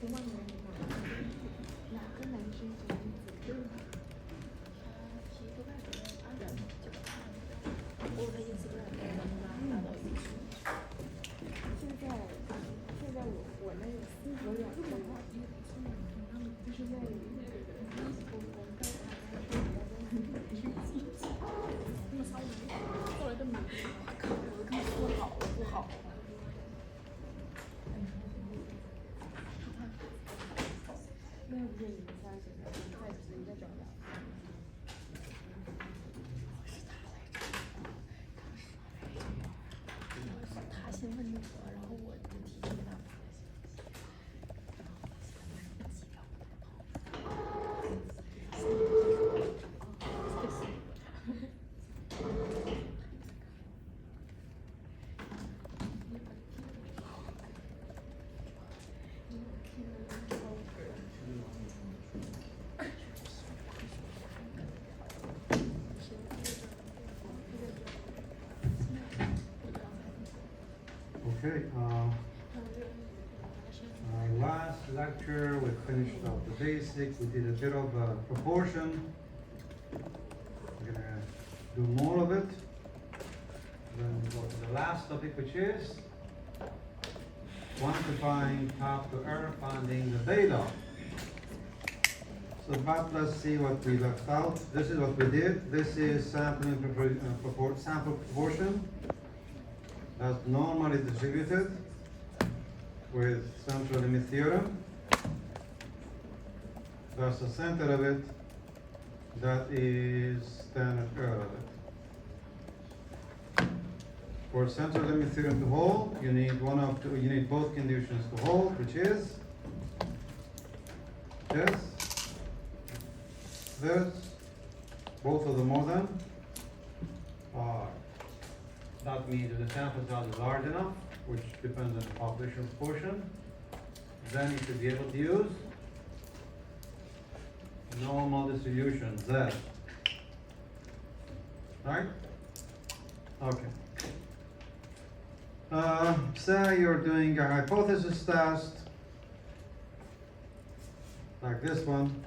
哪个男生觉得你嘴对吗？他是一个外国人，他人就把他我的意思不是很拉到一起去。现在我那个性格有点不一样，就是在我们刚才那么骚人，后来都没看我跟说好了不好。那要不是你们仨选择，你再找俩。他先问那个，然后我就提前给他发了Okay, last lecture we finished up the basics, we did a bit of proportion. We're gonna do more of it. Then we go to the last topic, which is quantifying top to error, finding the beta. So but let's see what we left out. This is what we did. This is sample proportion. That's normally distributed with central limit theorem. That's the center of it. That is standard error of it. For central limit theorem to hold, you need you need both conditions to hold, which is this, both of them more than are. That means if the sample size is large enough, which depends on the population proportion, then you should be able to use normal distribution, Z. Right? Okay. Say you're doing a hypothesis test, like this one.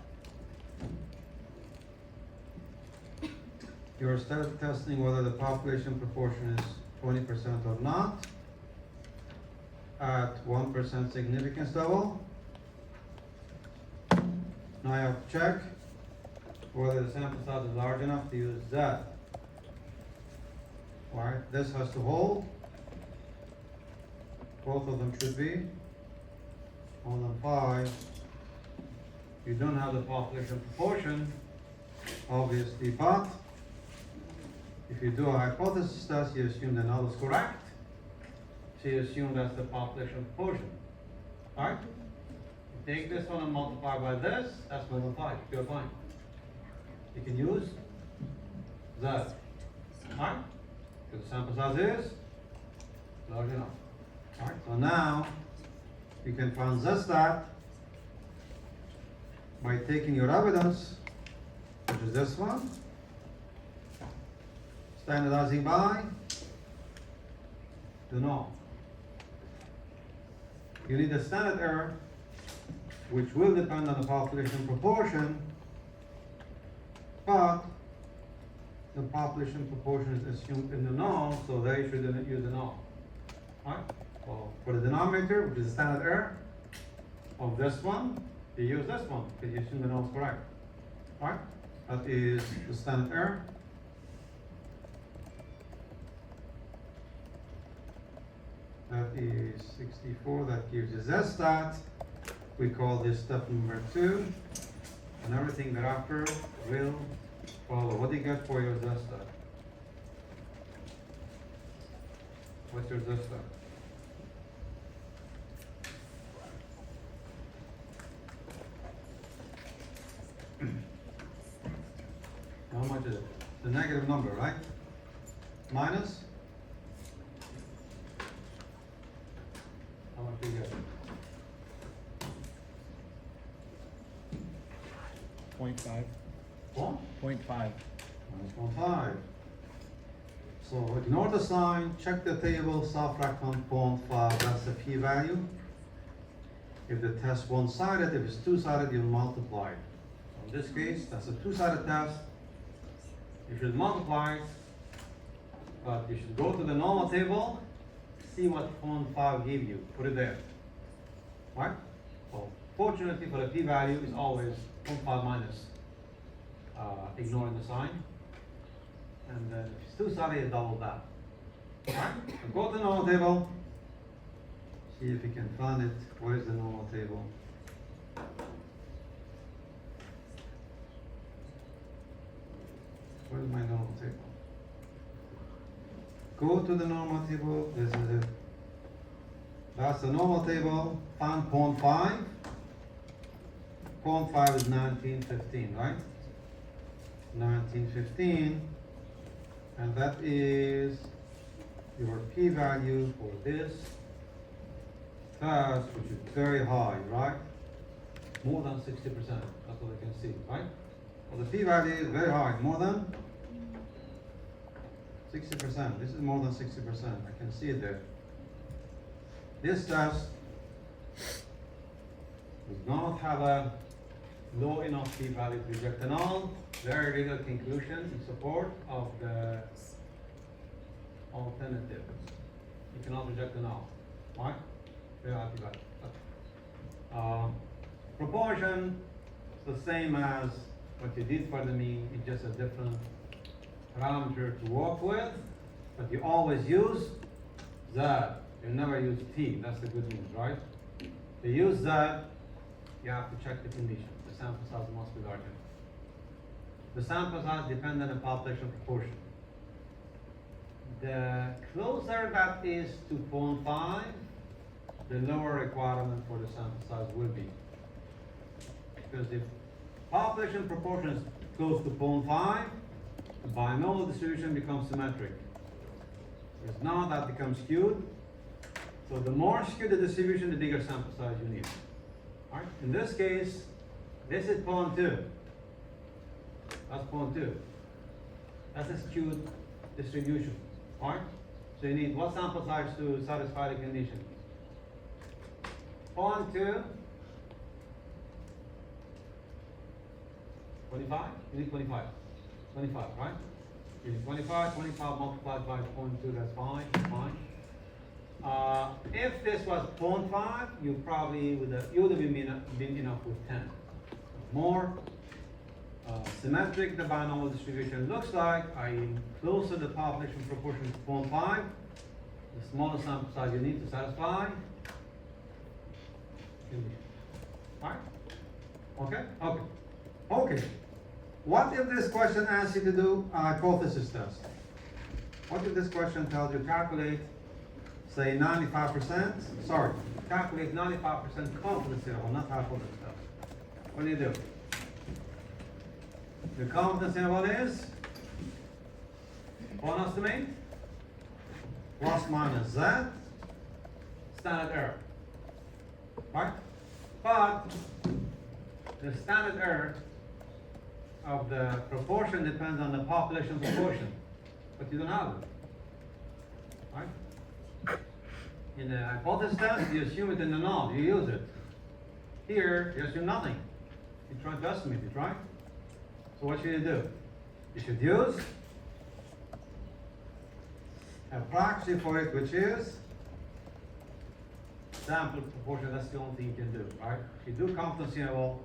You're testing whether the population proportion is 20% or not at 1% significance level. Now you have to check whether the sample size is large enough to use that. Alright, this has to hold. Both of them should be more than 5. You don't have the population proportion, obviously, but if you do a hypothesis test, you assume the null is correct. So you assume that's the population proportion. Alright? You take this one and multiply by this, that's more than 5. You're fine. You can use that. Alright? Because the sample size is large enough. Alright, so now you can find Z stat by taking your evidence, which is this one, standardizing by the norm. You need a standard error, which will depend on the population proportion, but the population proportion is assumed in the norm, so they shouldn't use the norm. Right? So for the denominator, which is the standard error of this one, you use this one because you assume the norm is correct. Right? That is the standard error. That is 64. That gives you Z stat. We call this step number 2, and everything thereafter will follow. What do you get for your Z stat? What's your Z stat? How much is it? The negative number, right? Minus? How much do you get? 0.5. What? 0.5. Minus 1.5. So ignore the sign, check the table, subtract 1.5, that's the p-value. If the test one-sided, if it's two-sided, you multiply it. In this case, that's a two-sided test. You should multiply it, but you should go to the normal table, see what 0.5 give you, put it there. Right? Well, fortunately for the p-value is always 0.5 minus, ignoring the sign. And then if it's two-sided, you double that. Right? So go to the normal table, see if you can find it. Where is the normal table? Where's my normal table? Go to the normal table. This is it. That's the normal table. Find 0.5. 0.5 is 1915, right? 1915. And that is your p-value for this test, which is very high, right? More than 60%. That's what I can see, right? Well, the p-value is very high, more than 60%. This is more than 60%. I can see it there. This test does not have a low enough p-value to reject the null. Very little conclusion in support of the alternative. You cannot reject the null. Right? Very high p-value. Proportion is the same as what you did for the mean. It's just a different parameter to work with, but you always use Z. You never use T. That's the good news, right? To use Z, you have to check the condition. The sample size must be larger. The sample size depends on the population proportion. The closer that is to 0.5, the lower requirement for the sample size will be. Because if population proportion is close to 0.5, the binomial distribution becomes symmetric. Because now that becomes skewed. So the more skewed the distribution, the bigger sample size you need. All right? In this case, this is 0.2. That's 0.2. That's a skewed distribution. All right? So you need what sample size to satisfy the condition? 0.2. 25? You need 25. 25, right? You need 25. 25 multiplied by 0.2, that's fine. Fine. If this was 0.5, you probably would have been enough with 10. More symmetric the binomial distribution looks like, i.e. closer the population proportion to 0.5, the smaller sample size you need to satisfy. Right? Okay? Okay. Okay. What if this question asks you to do a hypothesis test? What if this question tells you calculate, say 95%, calculate 95% confidence interval, not hypothesis test. What do? The confidence interval is one estimate plus minus Z standard error. Right? But the standard error of the proportion depends on the population proportion, but you don't have it. Right? In the hypothesis test, you assume it in the null, you use it. Here, you assume nothing. You're trying to estimate it, right? So what should you do? You should use a proxy for it, which is sample proportion. That's the only thing you can do, right? If you do confidence interval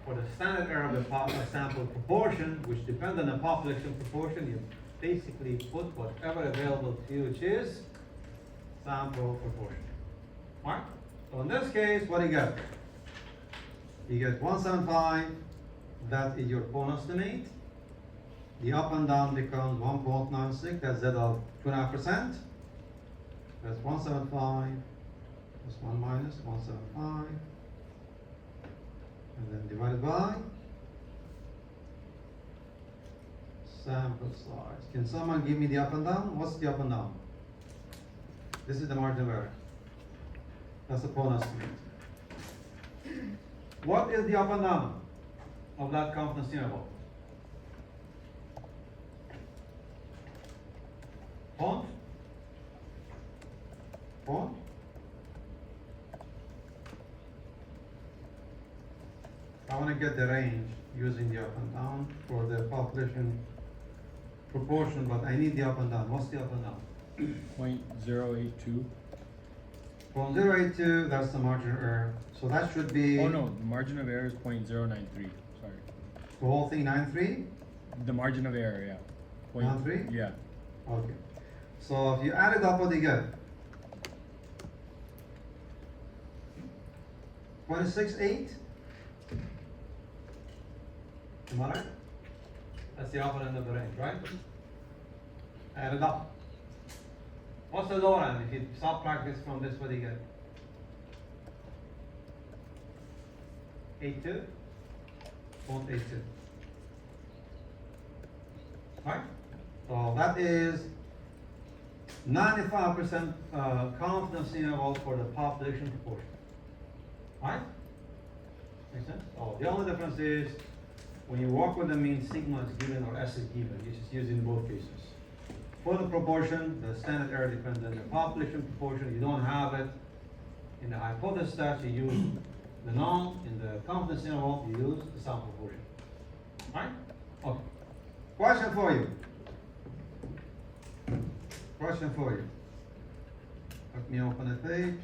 for the standard error of the sample proportion, which depends on the population proportion, you basically put whatever available to you, which is sample proportion. All right? So in this case, what do you get? You get 175. That is your point estimate. The up and down becomes 1.96. That's Z of 2.5%. That's 175. That's 1 minus 175. And then divided by sample size. Can someone give me the up and down? What's the up and down? This is the margin of error. That's the point estimate. What is the up and down of that confidence interval? Point? want to get the range using the up and down for the population proportion, but I need the up and down. What's the up and down? 0.082. 0.082, that's the margin of error. So that should be Oh no, the margin of error is 0.093. Sorry. the whole thing 9.3? The margin of error, yeah. 9.3? Yeah. Okay. So if you add it up, what do you get? 26.8? Am I right? That's the upper end of the range, right? Add it up. What's the lower end? If you subtract this from this, what do you get? 82? 0.82. Right? So that is 95% confidence interval for the population proportion. Right? Make sense? Oh, the only difference is when you work with the mean, sigma is given or S is given. You just use it in both cases. For the proportion, the standard error depends on the population proportion. You don't have it in the hypothesis test. You use the null. In the confidence interval, you use the sample proportion. Right? Okay. Question for you. Question for you. Let me open the page.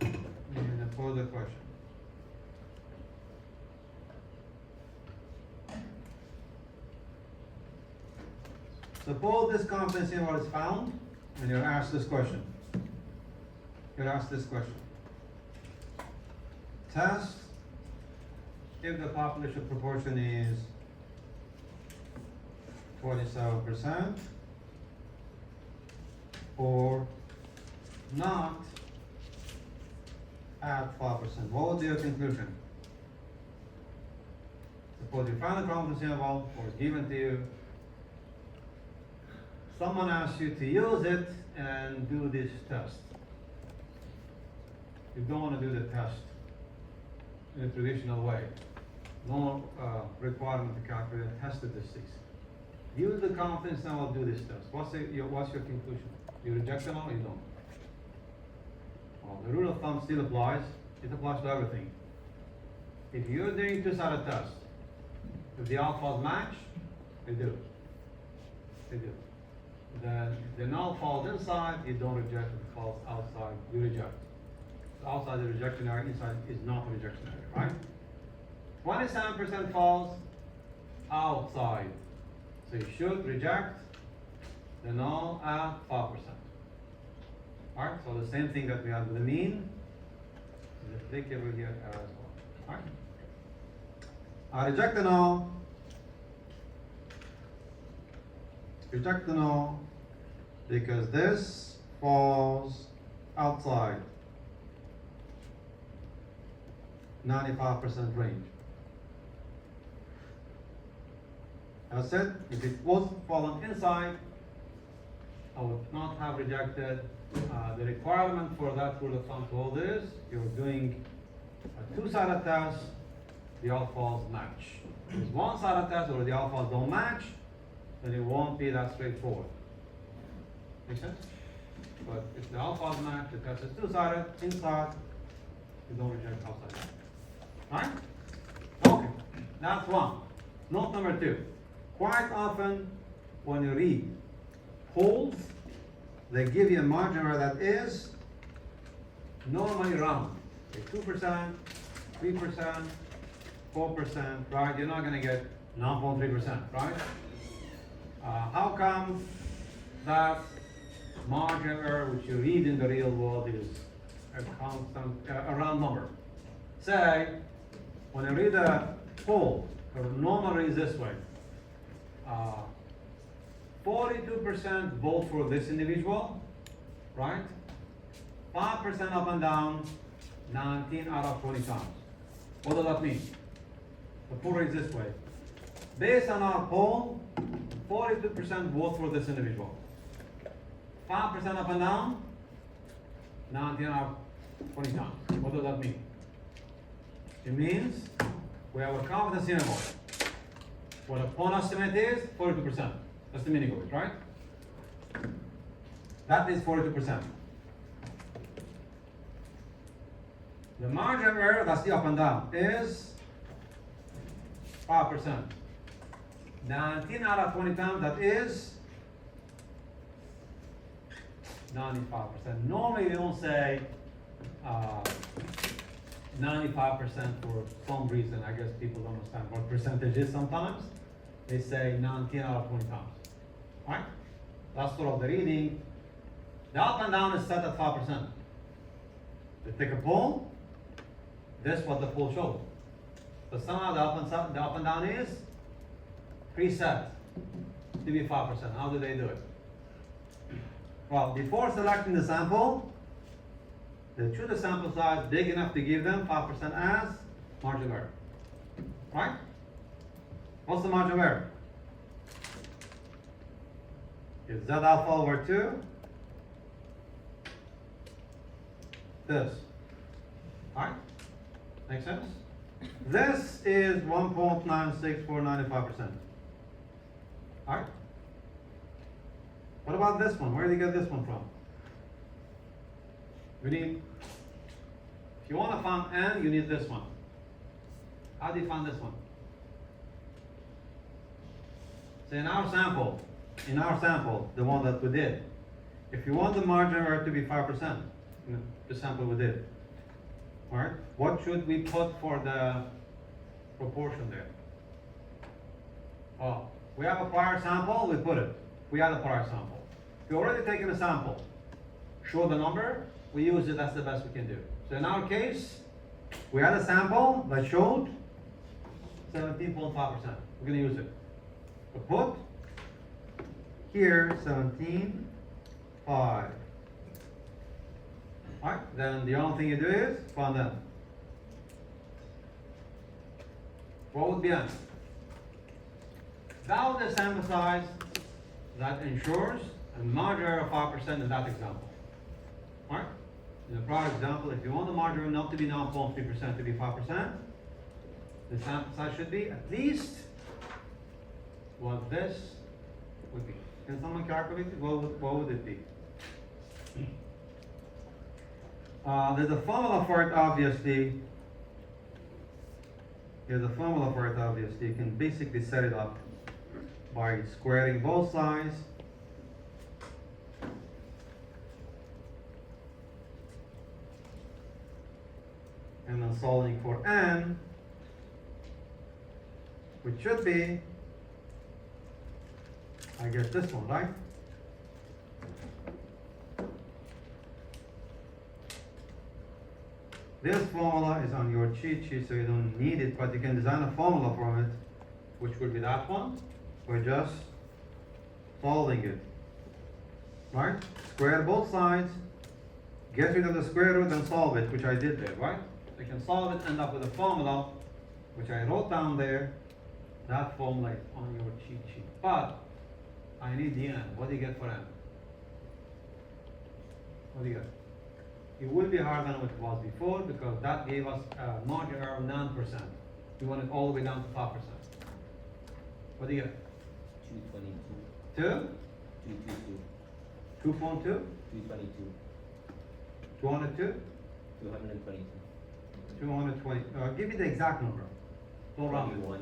And then pose the question. Suppose this confidence interval is found, and you're asked this question. You're asked this question. Test if the population proportion is 27% or not at 5%. What would be your conclusion? Suppose you found the confidence interval or it's given to you. Someone asks you to use it and do this test. You don't want to do the test in a traditional way. No requirement to calculate test statistics. Use the confidence interval, do this test. What's your conclusion? You reject them or you don't? Well, the rule of thumb still applies. It applies to everything. If you're doing two-sided test, if the alphas match, they do. They do. Then the null falls inside, you don't reject. If it falls outside, you reject. So outside the rejection area, inside is not the rejection area, right? 27% falls outside. So you should reject the null at 5%. Alright, so the same thing that we have with the mean is applicable here as well. Alright? I reject the null. Reject the null because this falls outside 95% range. As I said, if it was fallen inside, I would not have rejected. The requirement for that rule of thumb to hold is you're doing a two-sided test, the alphas match. If it's one-sided test or the alphas don't match, then it won't be that straightforward. Make sense? But if the alphas match, the test is two-sided, inside, you don't reject outside. Alright? Okay, that's one. Note number two. Quite often, when you read polls, they give you a margin error that is normally round. Like 2%, 3%, 4%, right? You're not going to get 9.3%, right? How come that margin error, which you read in the real world, is a constant, a round number? Say, when I read a poll, normally is this way. 42% vote for this individual, right? 5% up and down, 19 out of 20 times. What does that mean? The poll is this way. Based on our poll, 42% vote for this individual. 5% up and down, 19 out of 20 times. What does that mean? It means we have a confidence interval. What a poll estimate is 42%. That's the meaning of it, right? That is 42%. The margin of error, that's the up and down, is 5%. 19 out of 20 times, that is 95%. Normally, they don't say 95% for some reason. I guess people don't understand what percentage is sometimes. They say 19 out of 20 times. Right? That's sort of the reading. The up and down is set at 5%. They take a poll. This is what the poll shows. So somehow the up and down is preset to be 5%. How do they do it? Well, before selecting the sample, they choose a sample size big enough to give them 5% as margin of error. Right? What's the margin of error? Is Z alpha over 2? This. Right? Make sense? This is 1.96495%. Alright? What about this one? Where do you get this one from? We need, if you want to find N, you need this one. How do you find this one? So in our sample, the one that we did, if you want the margin of error to be 5%, the sample we did, alright, what should we put for the proportion there? Oh, we have a prior sample, we put it. We had a prior sample. If you already taken a sample, show the number, we use it, that's the best we can do. So in our case, we had a sample that showed 17.5%. We're going to use it. So put here 17.5. Alright, then the only thing you do is find them. What would be N? That was the sample size that ensures a margin error of 5% in that example. Alright? In the prior example, if you want the margin not to be 9.3% to be 5%, the sample size should be at least what this would be. Can someone calculate it? What would it be? There's a formula for it, obviously. There's a formula for it, obviously. You can basically set it up by squaring both sides. And then solving for N, which should be, I guess this one, right? This formula is on your cheat sheet, so you don't need it, but you can design a formula from it, which would be that one. We're just solving it. Right? Square both sides, get rid of the square root and solve it, which I did there, right? You can solve it, end up with a formula, which I wrote down there. That formula is on your cheat sheet. But I need the N. What do you get for N? What do you get? It will be higher than what it was before because that gave us a margin error of 9%. We want it all the way down to 5%. What do you get? 222. 2? 222. 2.2? 222. 202? 222. 220. Give me the exact number. Don't round it. 1.9 or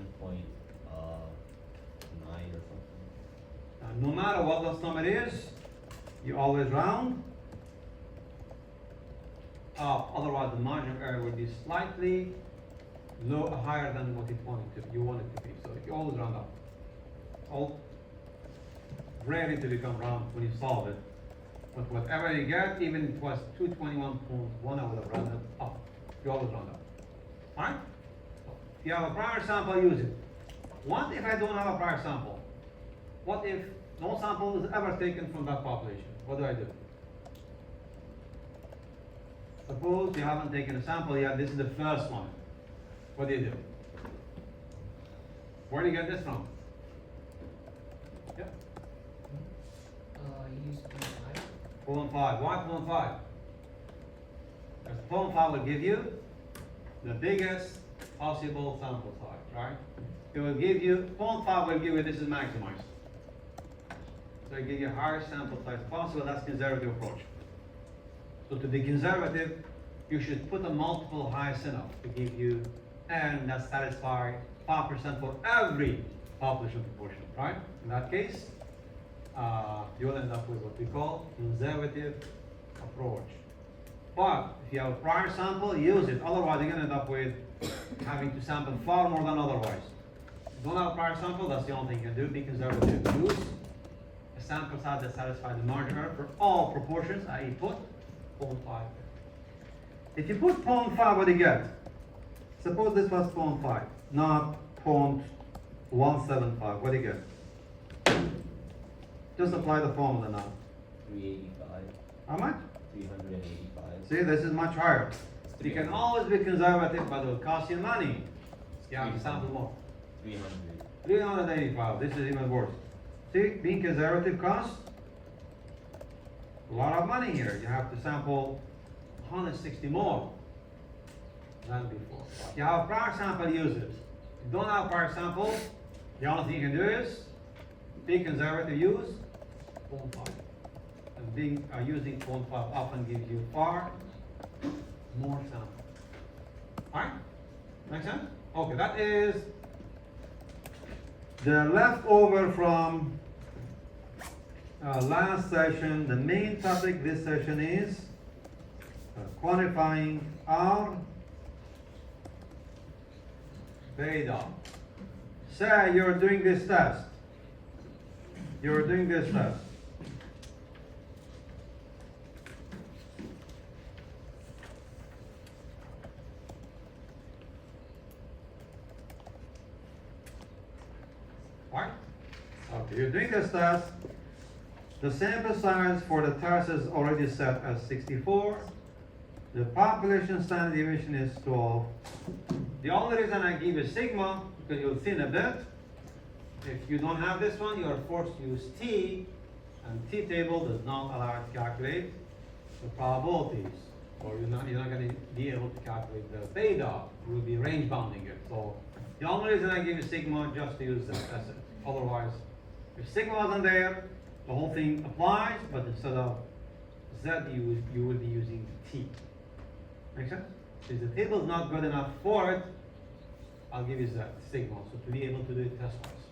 something. No matter what the number is, you always round up. Otherwise, the margin of error will be slightly higher than what you want it to be. So you always round up. Rarely to become round when you solve it. But whatever you get, even if it was 221.1, I would have rounded up. You always round up. Alright? So if you have a prior sample, use it. What if I don't have a prior sample? What if no sample is ever taken from that population? What do I do? Suppose you haven't taken a sample yet, this is the first one. What do you do? Where do you get this from? Yeah. Use 0.5. 0.5. Why 0.5? Because 0.5 will give you the biggest possible sample size, right? It will give you, 0.5 will give you, this is maximized. So it gives you higher sample size possible, that's conservative approach. So to be conservative, you should put a multiple highest enough to give you, and that satisfy 5% for every population proportion, right? In that case, you'll end up with what we call conservative approach. But if you have a prior sample, use it. Otherwise, you're gonna end up with having to sample far more than otherwise. If you don't have a prior sample, that's the only thing you can do. Be conservative. Use a sample size that satisfies the margin error for all proportions, i.e. put 0.5. If you put 0.5, what do you get? Suppose this was 0.5, not 0.175. What do you get? Just apply the formula now. 385. How much? 385. See, this is much higher. You can always be conservative, but it will cost you money. You have to sample more. 300. 385. This is even worse. See, being conservative costs a lot of money here. You have to sample 160 more than before. If you have a prior sample, use it. If you don't have a prior sample, the only thing you can do is be conservative, use 0.5. And using 0.5 often gives you far more sample. Alright? Make sense? Okay, that is the leftover from last session. The main topic this session is quantifying our beta. Say you're doing this test. You're doing this test. Right? Okay, you're doing this test. The sample size for the test is already set as 64. The population standard deviation is 12. The only reason I give a sigma, because you'll thin a bit. If you don't have this one, you are forced to use T, and T table does not allow you to calculate the probabilities, or you're not going to be able to calculate the beta. You will be range bounding it. So the only reason I give you sigma just to use that. That's it. Otherwise, if sigma wasn't there, the whole thing applies, but instead of Z, you will be using T. Make sense? If the table is not good enough for it, I'll give you Z, sigma, so to be able to do it test-wise,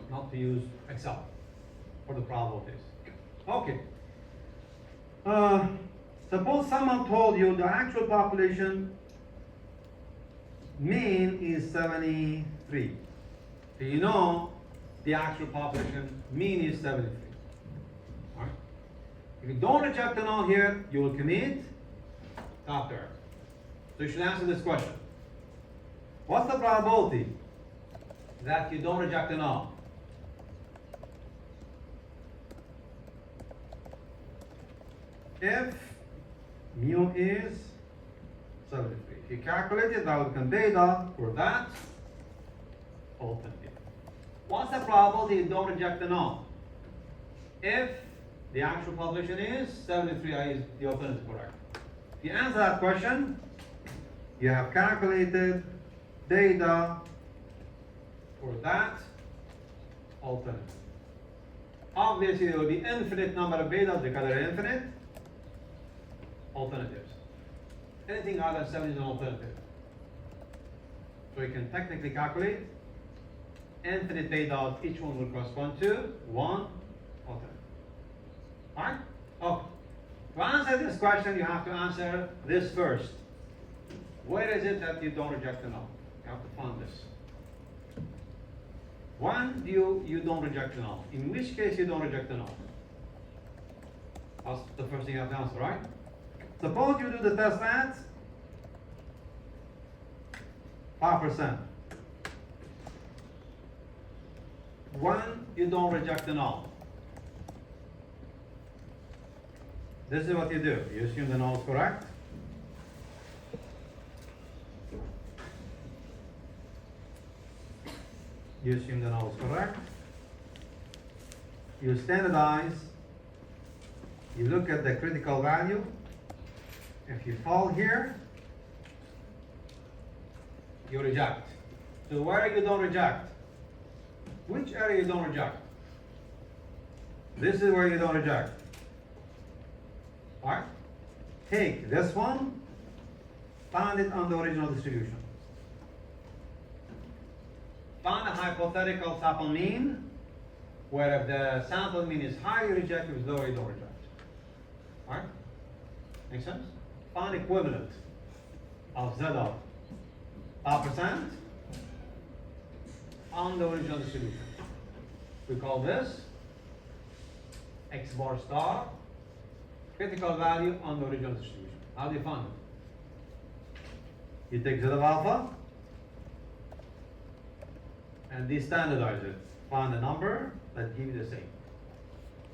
not to use Excel for the probabilities. Okay. Suppose someone told you the actual population mean is 73. So you know the actual population mean is 73. All right? If you don't reject the null here, you will commit top error. So you should answer this question. What's the probability that you don't reject the null? If mu is 73. If you calculate it, that will become beta for that alternative. What's the probability you don't reject the null? If the actual population is 73, is the alternative correct? If you answer that question, you have calculated beta for that alternative. Obviously, there will be infinite number of betas because there are infinite alternatives. Anything other than 7 is an alternative. So you can technically calculate infinite betas, each one will correspond to one alternative. Alright? Okay. To answer this question, you have to answer this first. Where is it that you don't reject the null? You have to find this. When do you don't reject the null? In which case you don't reject the null? That's the first thing you have to answer, right? Suppose you do the test at 5%. When you don't reject the null, this is what you do. You assume the null is correct. You assume the null is correct. You standardize. You look at the critical value. If you fall here, you reject. So where you don't reject? Which area you don't reject? This is where you don't reject. Alright? Take this one Find it on the original distribution. Find a hypothetical sample mean where if the sample mean is highly rejected, it's low, you don't reject. Alright? Make sense? Find equivalent of Z of 5% on the original distribution. We call this X bar star critical value on the original distribution. How do you find it? You take Z of alpha and de-standardize it. Find a number that gives you the same.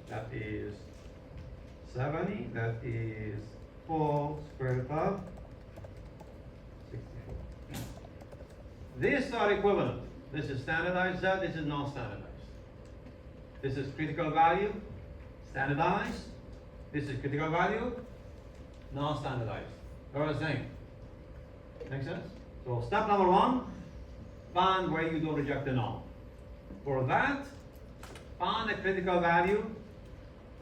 That is 70, that is 4 square root of 64. These are equivalent. This is standardized Z, this is non-standardized. This is critical value, standardized. This is critical value, non-standardized. They're the same. Make sense? So step number 1, find where you don't reject the null. For that, find a critical value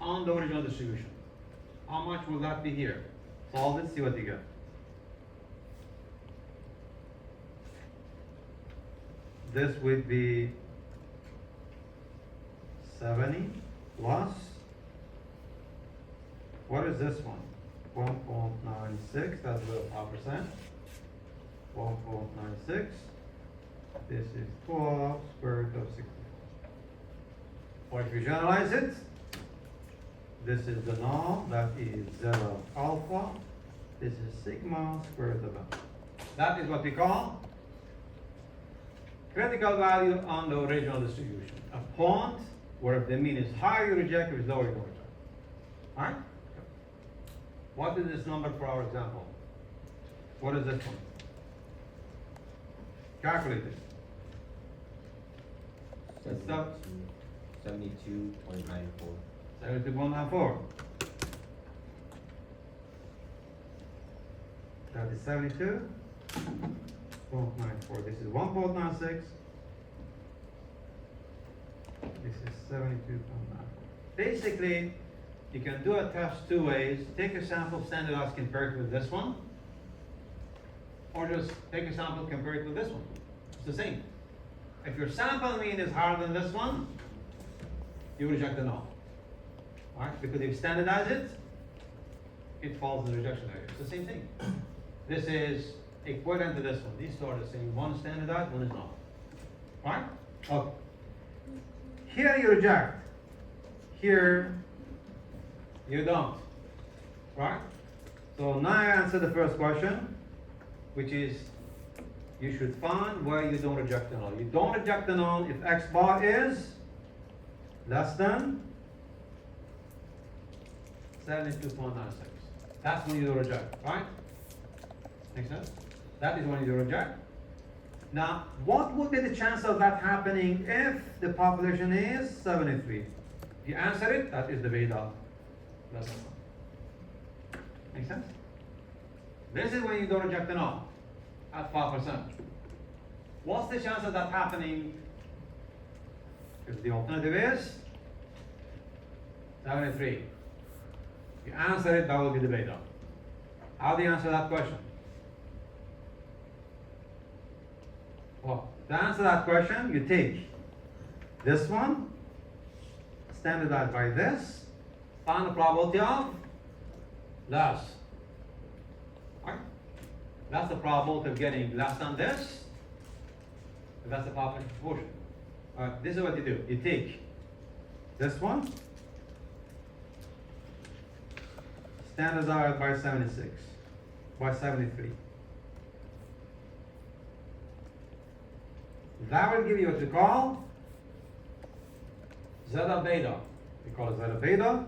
on the original distribution. How much will that be here? Solve it, see what you get. This would be 70 plus, what is this one? 1.96, that's about 5%. 1.96. This is 12 square root of 64. Or if you generalize it, this is the null, that is 0 alpha. This is sigma square root of alpha. That is what we call critical value on the original distribution. A point where if the mean is higher, you reject, if it's lower, you don't reject. Alright? What is this number for our example? What is this one? Calculate it. 72.94. 72.94. That is 72.94. This is 1.96. This is 72.94. Basically, you can do a test two ways. Take a sample, standardized, compare it with this one. Or just take a sample, compare it with this one. It's the same. If your sample mean is higher than this one, you reject the null. Alright? Because if you standardize it, it falls in the rejection area. It's the same thing. This is equivalent to this one. These two are the same. One is standardized, one is not. Alright? Okay. Here you reject. Here you don't. Right? So now I answer the first question, which is you should find where you don't reject the null. You don't reject the null if X bar is less than 72.96. That's when you don't reject, right? Make sense? That is when you don't reject. Now, what would be the chance of that happening if the population is 73? If you answer it, that is the beta less than 1. Make sense? This is when you don't reject the null at 5%. What's the chance of that happening if the alternative is 73? If you answer it, that will be the beta. How do you answer that question? Well, to answer that question, you take this one, standardize by this, find the probability of less. Right? That's the probability of getting less than this. And that's the population proportion. This is what you do. You take this one, standardize by 76, by 73. That will give you what we call zeta beta. We call it zeta beta.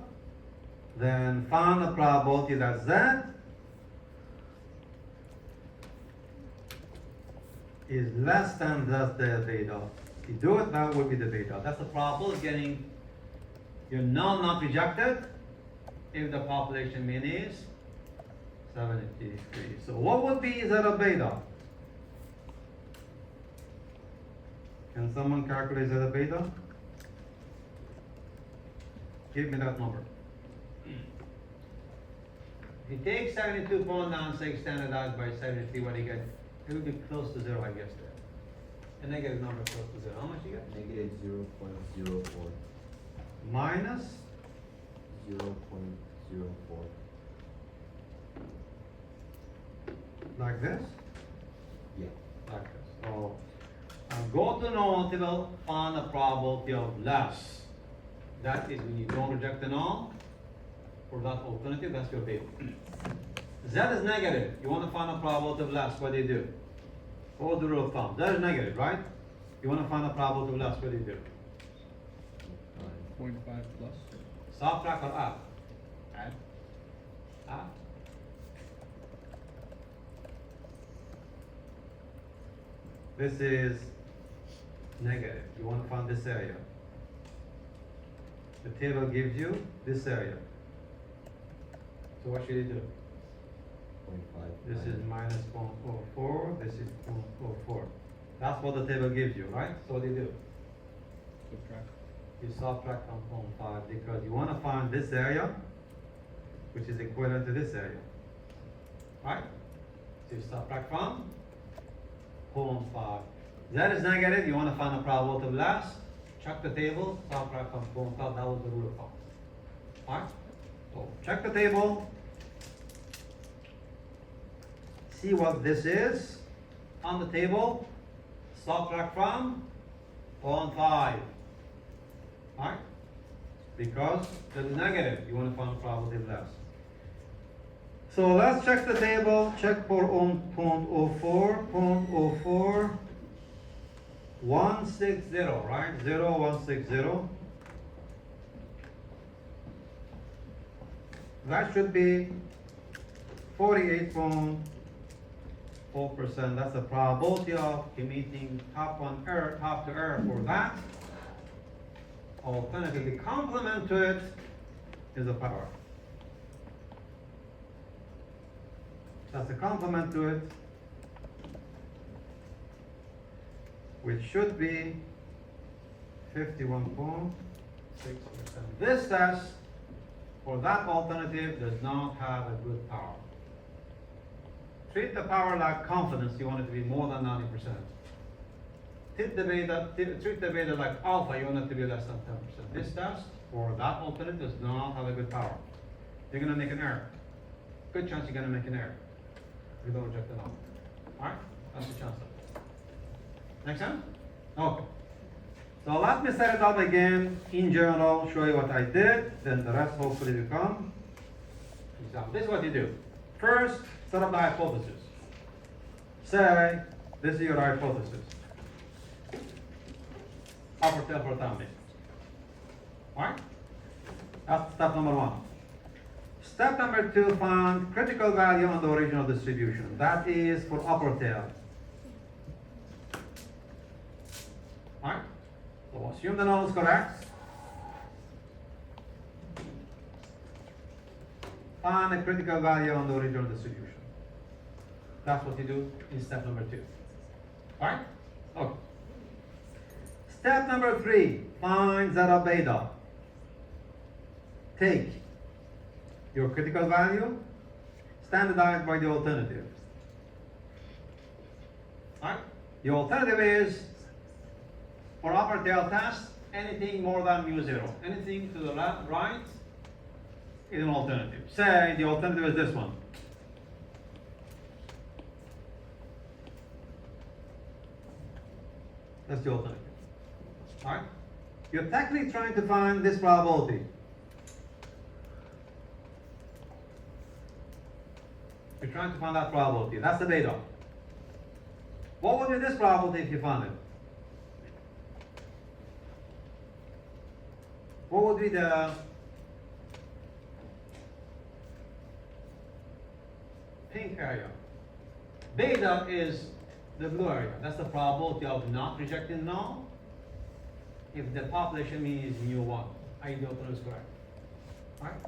Then find the probability that Z is less than just the beta. If you do it, that would be the beta. That's the probability of getting your null not rejected if the population mean is 73. So what would be zeta beta? Can someone calculate zeta beta? Give me that number. If you take 72.96 standardized by 73, what do you get? It will be close to 0, I guess, there. A negative number close to 0. How much do you get? Negative 0.04. Minus 0.04. like this? Yeah. Like this. So, go to null table, find a probability of less. That is when you don't reject the null. For that alternative, that's your beta. Z is negative. You want to find a probability of less. What do you do? Follow the rule of thumb. Z is negative, right? You want to find a probability of less. What do you do? 0.5 plus. Subtract or add? Add. Add. This is negative. You want to find this area. The table gives you this area. So what should you do? 0.5. This is minus 0.04, this is 0.04. That's what the table gives you, right? So what do you do? Subtract. You subtract from 0.5 because you want to find this area, which is equivalent to this area. Right? So you subtract from 0.5. That is negative, you want to find a probability of less. Check the table, subtract from 0.5, that was the rule of thumb. Alright? So check the table. See what this is on the table. Subtract from 0.5. Alright? Because that is negative, you want to find a probability of less. So let's check the table. Check for 0.04, 0.04, 160, right? 0160. That should be 48.4%. That's the probability of committing top to error for that. Alternatively, the complement to it is the power. That's a complement to it, which should be 51.6%. This test for that alternative does not have a good power. Treat the power like confidence, you want it to be more than 90%. Treat the beta like alpha, you want it to be less than 10%. This test for that alternative does not have a good power. You're going to make an error. Good chance you're going to make an error. We don't reject the number. Alright? That's the chance of it. Make sense? Okay. So let me set it up again in general, show you what I did, then the rest hopefully will come. Example. This is what you do. First, set up the hypothesis. Say, this is your hypothesis. Upper tail for time being. Alright? That's step number one. Step number two, find critical value on the original distribution. That is for upper tail. Alright? So assume the null is correct. Find a critical value on the original distribution. That's what you do in step number two. Alright? Okay. Step number three, find zeta beta. Take your critical value, standardized by the alternative. Alright? The alternative is, for upper tail test, anything more than mu0. Anything to the left, right, is an alternative. Say the alternative is this one. That's the alternative. Alright? You're technically trying to find this probability. You're trying to find that probability. That's the beta. What would be this probability if you found it? What would be the pink area? Beta is the blue area. That's the probability of not rejecting null if the population mean is mu1. I the alternative is correct. Right?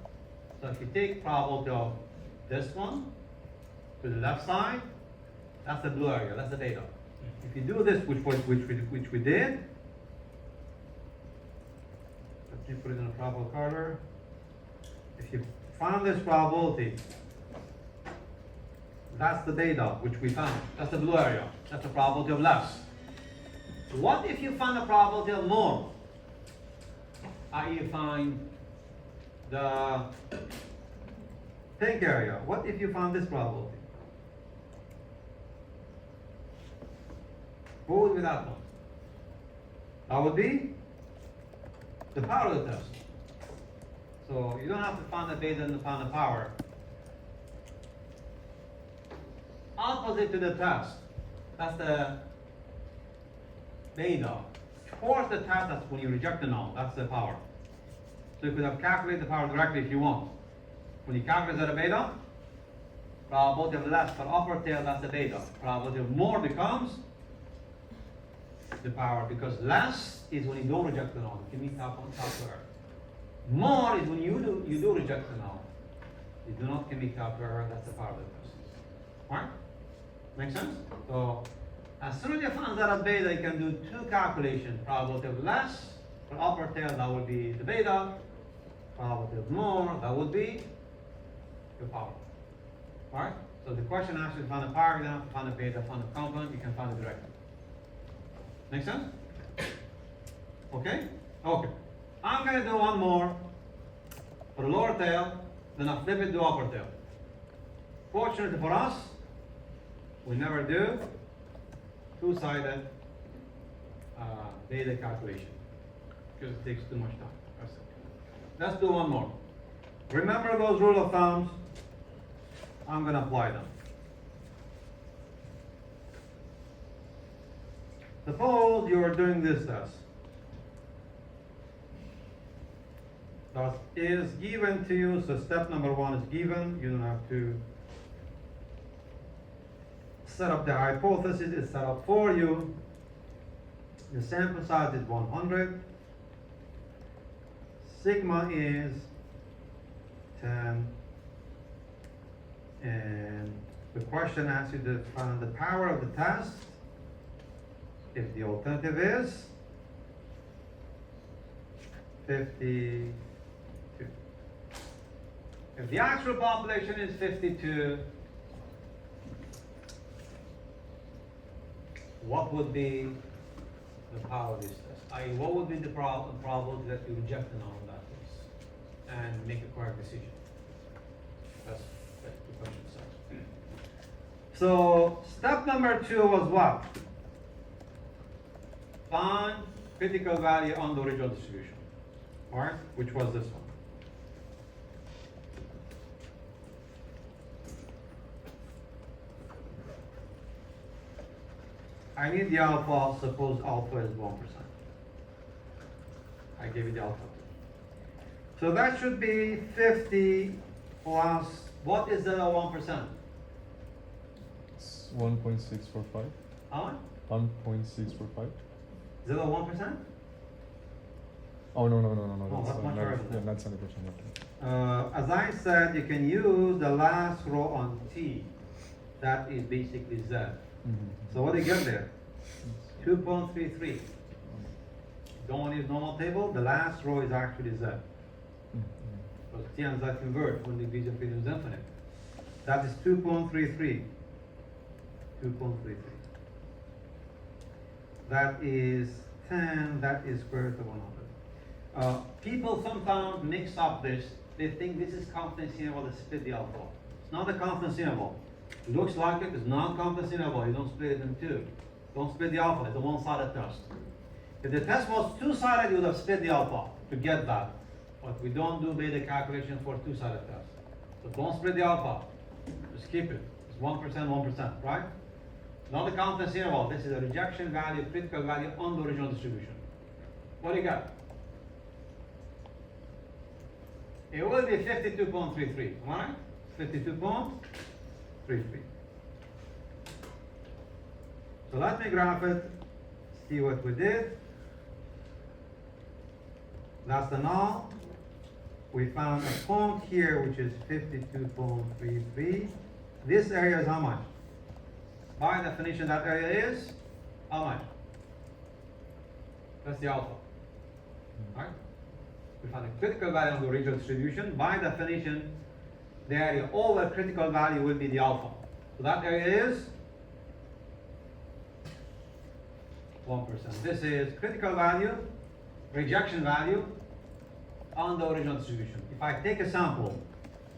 So if you take probability of this one to the left side, that's the blue area, that's the beta. If you do this, which we did, let me put it in a proper color. If you found this probability That's the beta, which we found. That's the blue area. That's the probability of less. What if you find the probability of more? I.e. you find the pink area. What if you found this probability? What would be that one? That would be the power of the test. So you don't have to find the beta and find the power. Opposite to the test, that's the beta. Towards the test, that's when you reject the null, that's the power. So you could have calculated the power directly if you want. When you calculate the beta, probability of less for upper tail, that's the beta. Probability of more becomes the power, because less is when you don't reject the null. You can meet top error. More is when you do reject the null. You do not commit top error, that's the power of the test. Alright? Make sense? So as soon as you find that at beta, you can do two calculations. Probability of less for upper tail, that would be the beta. Probability of more, that would be your power. Alright? So the question asks you to find the power, you don't have to find the beta, find the component, you can find it directly. Make sense? Okay? Okay. I'm going to do one more for the lower tail, then I'll flip it to upper tail. Fortunately for us, we never do two-sided beta calculation because it takes too much time. That's it. Let's do one more. Remember those rule of thumbs? I'm going to apply them. Suppose you are doing this test. That is given to you, so step number one is given. You don't have to set up the hypothesis, it's set up for you. The sample size is 100. Sigma is 10. And the question asks you to find the power of the test if the alternative is 52. If the actual population is 52, what would be the power of this test? I.e., what would be the probability that you reject the null in that case and make a correct decision? That's the question says. So step number 2 was what? Find critical value on the original distribution. Alright? Which was this one. I need the alpha, suppose alpha is 1%. I gave you the alpha. So that should be 50 plus, what is the 1%? It's 1.645. How much? 1.645. Is it a 1%? Oh no, Oh, that's much higher than that. that's 100%. As I said, you can use the last row on T. That is basically Z. So what do you get there? 2.33. Don't want to use normal table. The last row is actually Z. Because T and Z converge when the division freedom is infinite. That is 2.33. 2.33. That is 10. That is square root of 100. People sometimes mix up this. They think this is confidence interval to split the alpha. It's not a confidence interval. It looks like it, it's non-confidence interval. You don't split it in two. Don't split the alpha. It's a one-sided test. If the test was two-sided, you would have split the alpha to get that. But we don't do beta calculation for two-sided test. So don't split the alpha. Just keep it. It's 1%, 1%, right? Not a confidence interval. This is a rejection value, critical value on the original distribution. What do you got? It will be 52.33. Am I right? 52.33. So let me graph it, see what we did. That's the null. We found a point here which is 52.33. This area is how much? By definition, that area is how much? That's the alpha. Right? We found a critical value of the original distribution. By definition, the area over critical value will be the alpha. So that area is 1%. This is critical value, rejection value on the original distribution. If I take a sample,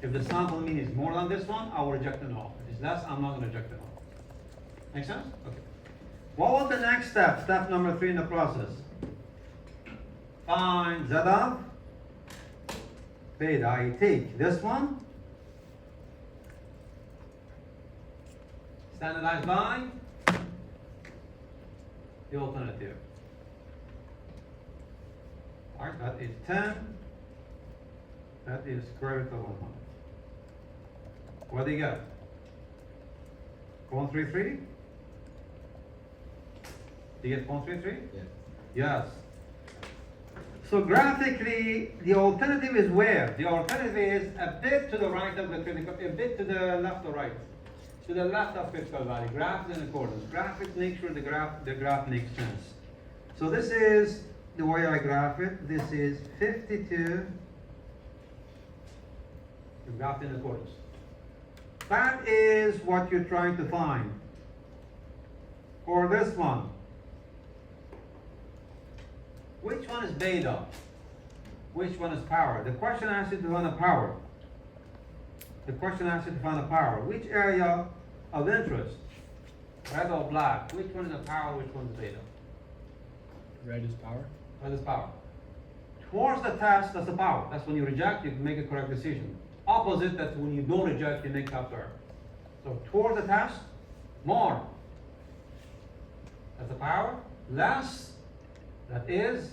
if the sample mean is more than this one, I will reject the null. If it's less, I'm not going to reject the null. Make sense? Okay. What was the next step? Step number 3 in the process. Find Z of beta. I take this one, standardized by the alternative. Alright, that is 10. That is square root of 100. What do you get? 0.33? Do you get 0.33? Yes. Yes. So graphically, the alternative is where? The alternative is a bit to the right of the critical, a bit to the left or right. To the left of critical value. Graph in accordance. Graphics make sure the graph makes sense. So this is the way I graph it. This is 52. The graph in accordance. That is what you're trying to find. For this one. Which one is beta? Which one is power? The question asks you to find a power. The question asks you to find a power. Which area of interest? Red or black? Which one is a power? Which one is beta? Red is power. Red is power. Towards the test, that's the power. That's when you reject, you make a correct decision. Opposite, that's when you don't reject, you make tough error. So towards the test, more. That's the power. Less, that is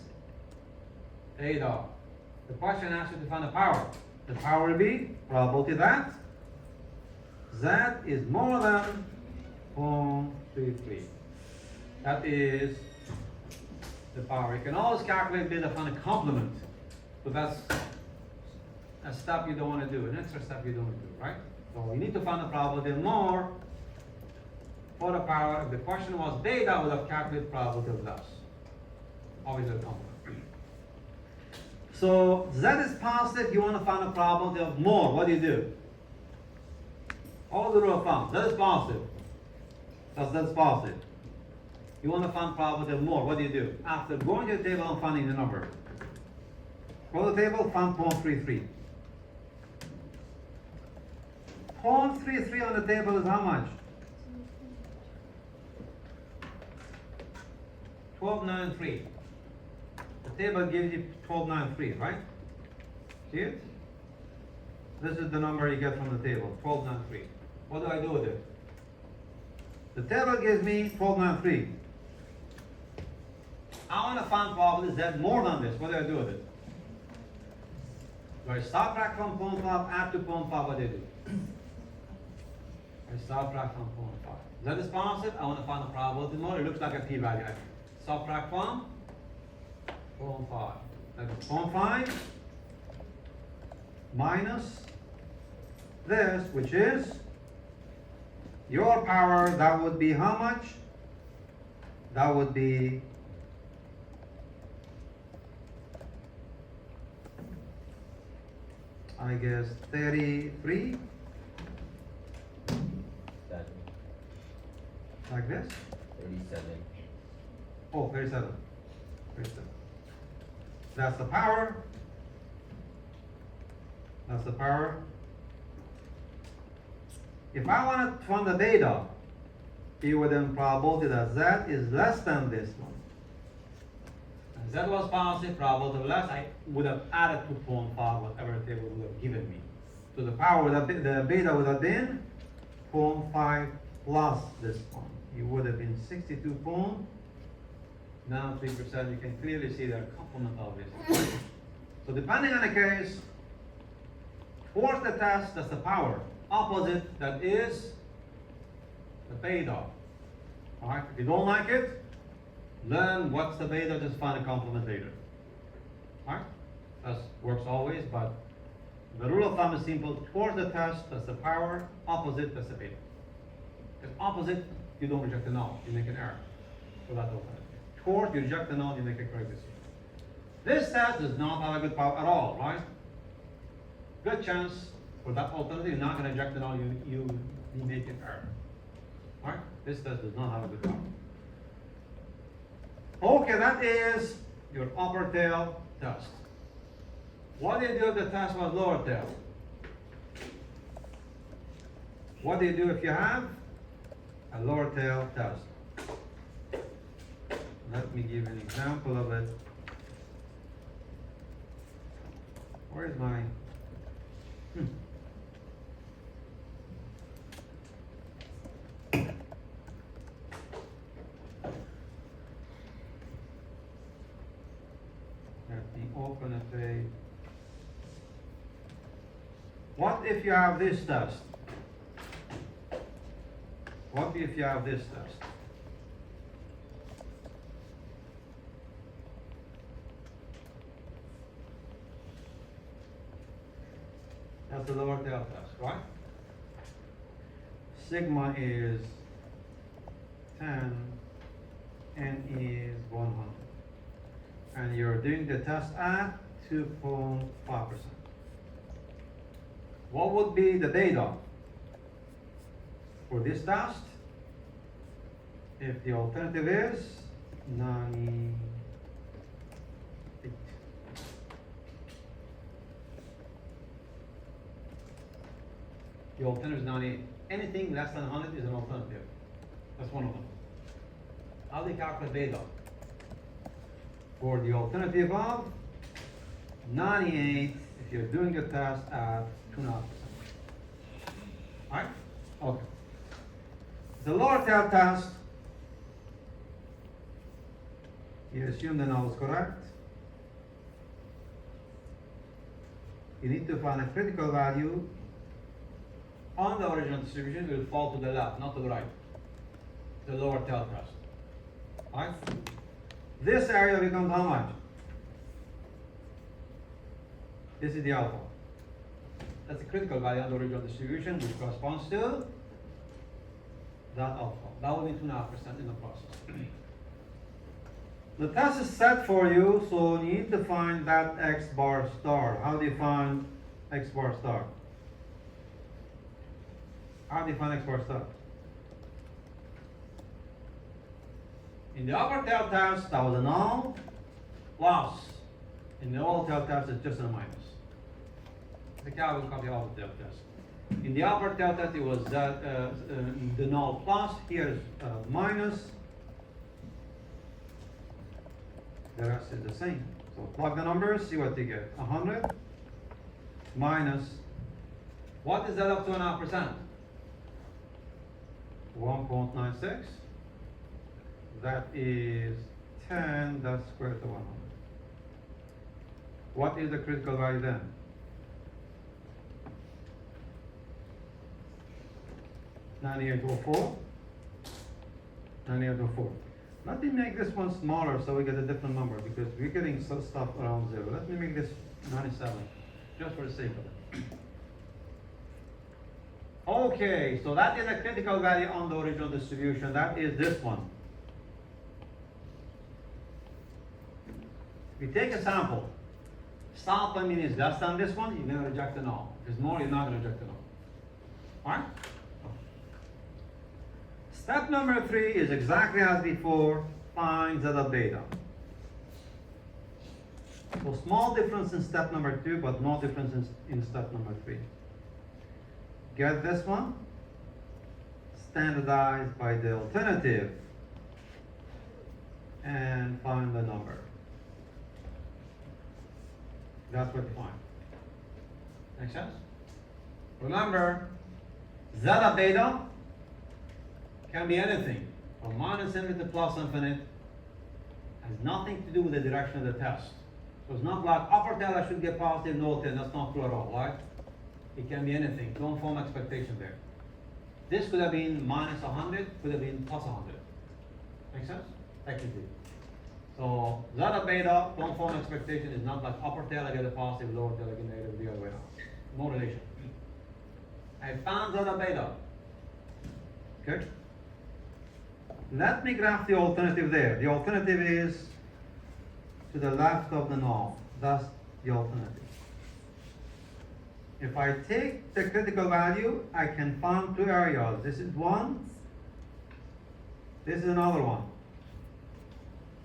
beta. The question asks you to find the power. The power will be probability that Z is more than 0.33. That is the power. You can always calculate beta from a complement, but that's a step you don't want to do, an extra step you don't want to do, right? So you need to find the probability more for the power. If the question was beta, I would have calculated probability of less. Always a complement. So Z is positive, you want to find a probability of more. What do? All the rule of thumb. Z is positive. That's positive. You want to find probability of more. What do? After going to the table and finding the number. Go to the table, find 0.33. 0.33 on the table is how much? 1293. The table gives you 1293, right? See it? This is the number you get from the table, 1293. What do I do with it? The table gives me 1293. I want to find probability Z more than this. What do I do with it? Do I subtract from 0.5, add to 0.5? What do I do? I subtract from 0.5. Z is positive. I want to find the probability more. It looks like a p-value. Subtract from 0.5. That is 0.5 minus this, which is your power. That would be how much? That would be I guess 33. Like this? 37. Oh, 37. 37. That's the power. That's the power. If I want to find the beta, it would then probability that Z is less than this one. And Z was positive, probability of less, I would have added 2.5, whatever the table would have given me. So the power would have been, the beta would have been 0.5 plus this one. You would have been 62 point. Now 3%, you can clearly see their complement of this. So depending on the case, towards the test, that's the power. Opposite, that is the beta. Alright, if you don't like it, learn what's the beta, just find a complement later. Alright, that works always, but the rule of thumb is simple. Towards the test, that's the power. Opposite, that's the beta. Because opposite, you don't reject the null, you make an error. So that's alternative. Towards, you reject the null, you make a correct decision. This test does not have a good power at all, right? Good chance for that alternative, you're not going to reject the null, you be making error. Right? This test does not have a good power. Okay, that is your upper tail test. What do you do if the test was lower tail? What do you do if you have a lower tail test? Let me give an example of it. Where is my Let me open a page. What if you have this test? What if you have this test? That's the lower tail test, right? Sigma is 10, N is 100. And you're doing the test at 2.5%. What would be the beta for this test if the alternative is 98? The alternative is 98. Anything less than 100 is an alternative. That's one of them. How do you calculate beta? For the alternative of 98, if you're doing a test at 2.5%. Alright? Okay. The lower tail test, you assume the null is correct. You need to find a critical value on the original distribution. It will fall to the left, not to the right. The lower tail test. Alright? This area becomes how much? This is the alpha. That's the critical value on the original distribution, which corresponds to that alpha. That will be 2.5% in the process. The test is set for you, so you need to find that x bar star. How do you find x bar star? How do you find x bar star? In the upper tail test, that was a null plus. In the lower tail test, it's just a minus. The Calvin copy of the tail test. In the upper tail test, it was the null plus. Here is minus. The rest is the same. So plug the numbers, see what you get. 100 minus. What is that up to 2.5%? 1.96. That is 10, that's square root of 100. What is the critical value then? 9804. 9804. Let me make this one smaller so we get a different number because we're getting some stuff around 0. Let me make this 97, just for the sake of it. Okay, so that is a critical value on the original distribution. That is this one. If you take a sample, sample mean is less than this one, you're going to reject the null. If it's more, you're not going to reject the null. Alright? Step number 3 is exactly as before, find zeta beta. So small difference in step number 2, but no difference in step number 3. Get this one, standardize by the alternative, and find the number. That's what you find. Make sense? Remember, zeta beta can be anything from minus infinite to plus infinite. Has nothing to do with the direction of the test. So it's not like upper tail I should get positive, lower tail. That's not true at all, right? It can be anything. Don't form expectation there. This could have been minus 100, could have been plus 100. Make sense? Technically. So zeta beta, don't form expectation is not like upper tail I get a positive, lower tail I get negative, the other way around. No relation. I found zeta beta. Okay? Let me graph the alternative there. The alternative is to the left of the null. That's the alternative. If I take the critical value, I can find two areas. This is one, this is another one.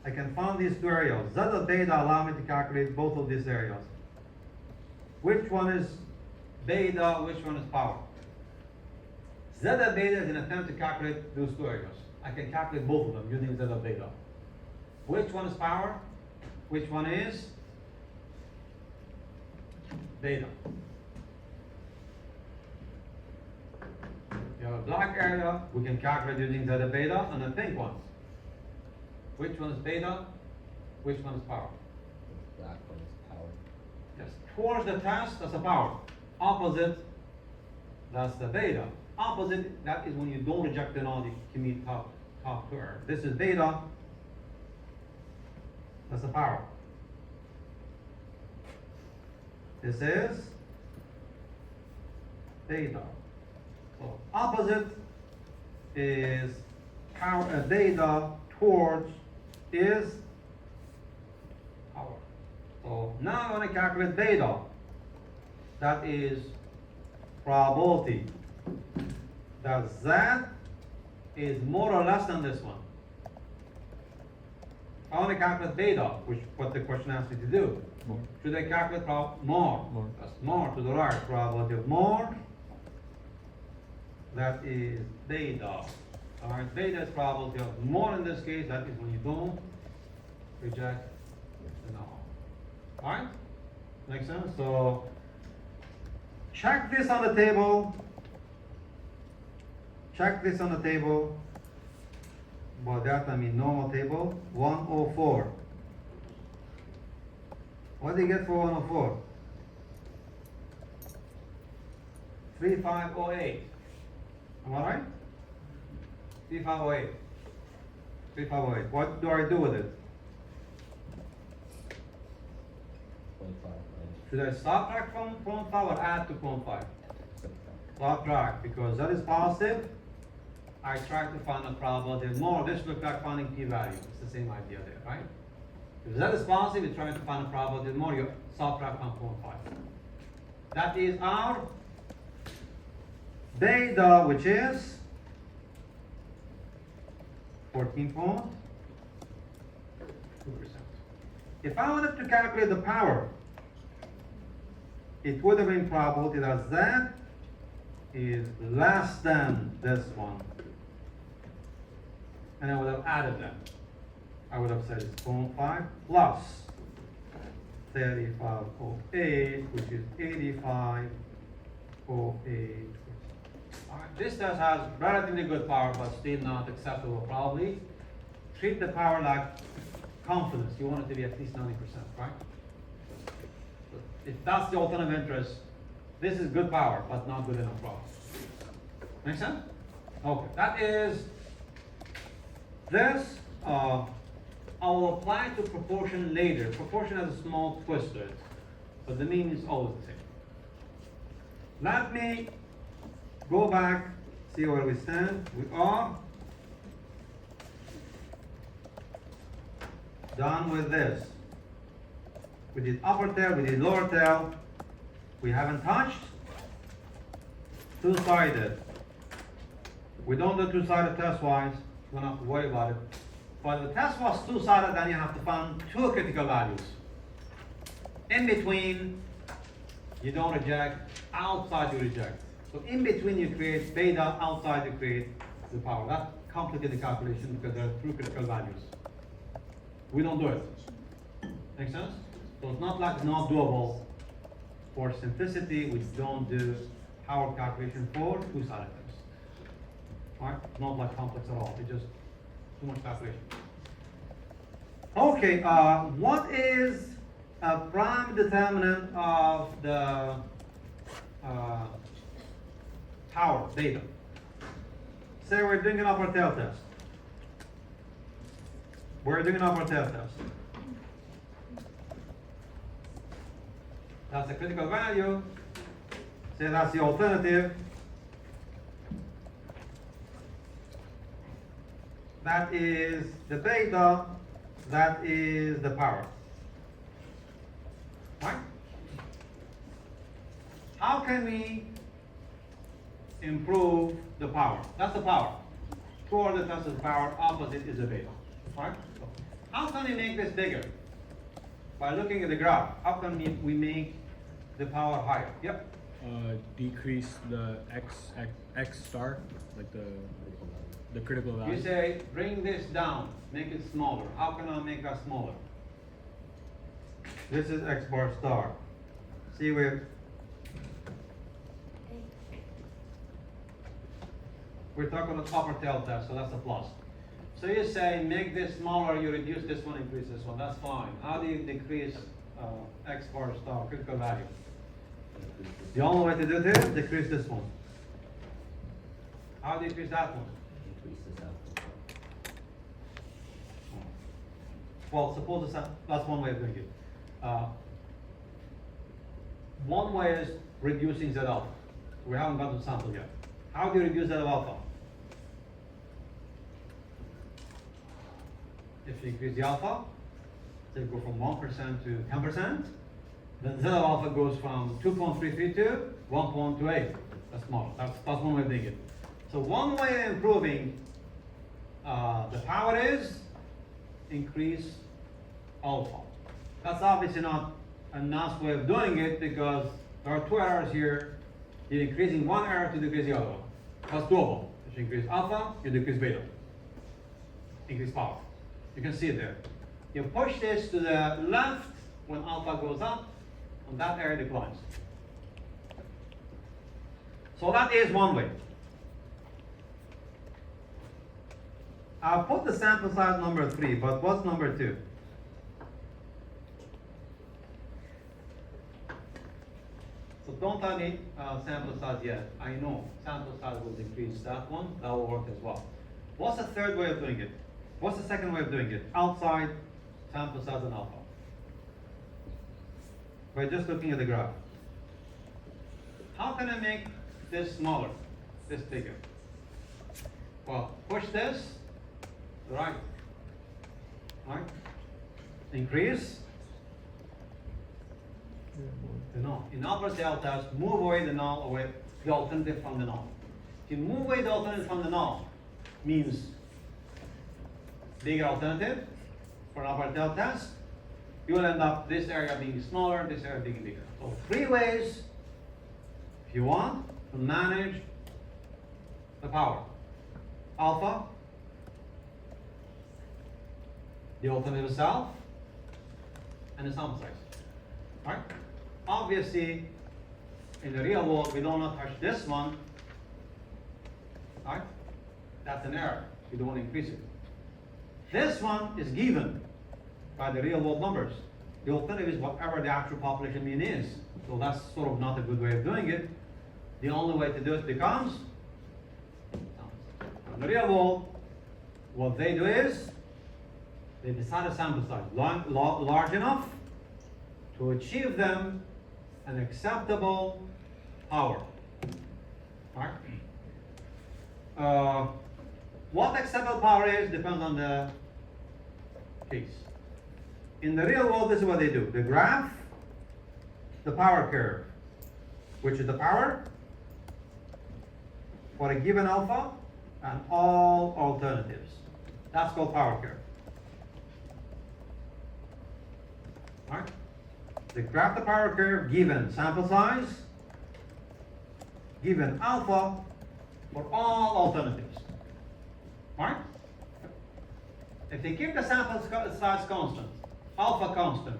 I can find these two areas. Zeta beta allow me to calculate both of these areas. Which one is beta, which one is power? Zeta beta is an attempt to calculate those two areas. I can calculate both of them using zeta beta. Which one is power? Which one is beta? You have a black area, we can calculate using zeta beta, and a pink one. Which one is beta? Which one is power? The black one is power. Yes, towards the test, that's the power. Opposite, that's the beta. Opposite, that is when you don't reject the node, you can meet top to earth. This is beta, that's the power. This is beta. So opposite is power, beta towards is power. So now I want to calculate beta. That is probability that Z is more or less than this one. I want to calculate beta, which what the question asks me to do. More. Should I calculate more? More. That's more to the right. Probability of more. That is beta. Alright, beta is probability of more in this case. That is when you don't reject the null. Alright? Make sense? So check this on the table. Check this on the table. By that I mean normal table. 104. What do you get for 104? 3508. Am I right? 3508. 3508. What do I do with it? 0.5 Should I subtract from 0.5 or add to 0.5? Subtract, because that is positive. I try to find a probability more. This looks like finding p-value. It's the same idea there, right? If that is positive, you're trying to find a probability more, you subtract from 0.5. That is our beta, which is 14.2%. If I wanted to calculate the power, it would have been probability that Z is less than this one. And I would have added them. I would have said it's 0.5 plus 3508, which is 8508. Alright, this test has relatively good power, but still not acceptable probably. Treat the power like confidence. You want it to be at least 90%, right? If that's the alternative interest, this is good power, but not good enough power. Make sense? Okay, that is this. I will apply to proportion later. Proportion has a small twist to it, but the mean is always the same. Let me go back, see where we stand. We are done with this. We did upper tail, we did lower tail. We haven't touched two-sided. We don't do two-sided test-wise. You don't have to worry about it. But the test was two-sided, then you have to find two critical values. In between, you don't reject. Outside, you reject. So in between, you create beta. Outside, you create the power. That complicated the calculation because there are two critical values. We don't do it. Make sense? So it's not like it's not doable. For simplicity, we don't do power calculation for two-sided tests. Alright? Not like complex at all. It's just too much calculation. Okay, what is a prime determinant of the power data? Say we're doing an upper tail test. We're doing an upper tail test. That's the critical value. Say that's the alternative. That is the beta. That is the power. Right? How how can we improve the power? That's the power. True order test is power, opposite is a beta. Right? So how can we make this bigger? By looking at the graph, how can we make the power higher? Yep. Decrease the x star, like the critical value. You say, bring this down, make it smaller. How can I make that smaller? This is x bar star. See we're talking about upper tail test, so that's a plus. So you say, make this smaller, you reduce this one, increase this one. That's fine. How do you decrease x bar star, critical value? The only way to do this is decrease this one. How do you decrease that one? Increase this out. Well, suppose that's one way of doing it. One way is reducing Z alpha. We haven't got the sample yet. How do you reduce Z alpha? If you increase the alpha, say go from 1% to 10%, then Z alpha goes from 2.33 to 1.28. That's small. That's one way of doing it. So one way of improving the power is increase alpha. That's obviously not a nice way of doing it because there are two errors here. You're increasing one error to decrease the other one. That's doable. If you increase alpha, you decrease beta. Increase power. You can see it there. You push this to the left when alpha goes up, and that area declines. So that is one way. I'll put the sample size number 3, but what's number 2? So don't tell me sample size yet. I know sample size will decrease that one. That will work as well. What's the third way of doing it? What's the second way of doing it? Outside sample size and alpha. By just looking at the graph. How can I make this smaller, this bigger? Well, push this, right, increase the null. In upper tail test, move away the null, away the alternative from the null. If you move away the alternative from the null, means bigger alternative for an upper tail test, you will end up this area being smaller, this area being bigger. So 3 ways, if you want, to manage the power. Alpha, the alternative itself, and the sample size. Right? Obviously, in the real world, we don't want to touch this one. Right? That's an error. We don't want to increase it. This one is given by the real world numbers. The alternative is whatever the actual population mean is. So that's sort of not a good way of doing it. The only way to do it becomes, in the real world, what they do is, they decide a sample size large enough to achieve them an acceptable power. Right? What acceptable power is depends on the case. In the real world, this is what they do. They graph the power curve, which is the power for a given alpha and all alternatives. That's called power curve. Right? They graph the power curve given sample size, given alpha for all alternatives. Right? If they keep the sample size constant, alpha constant,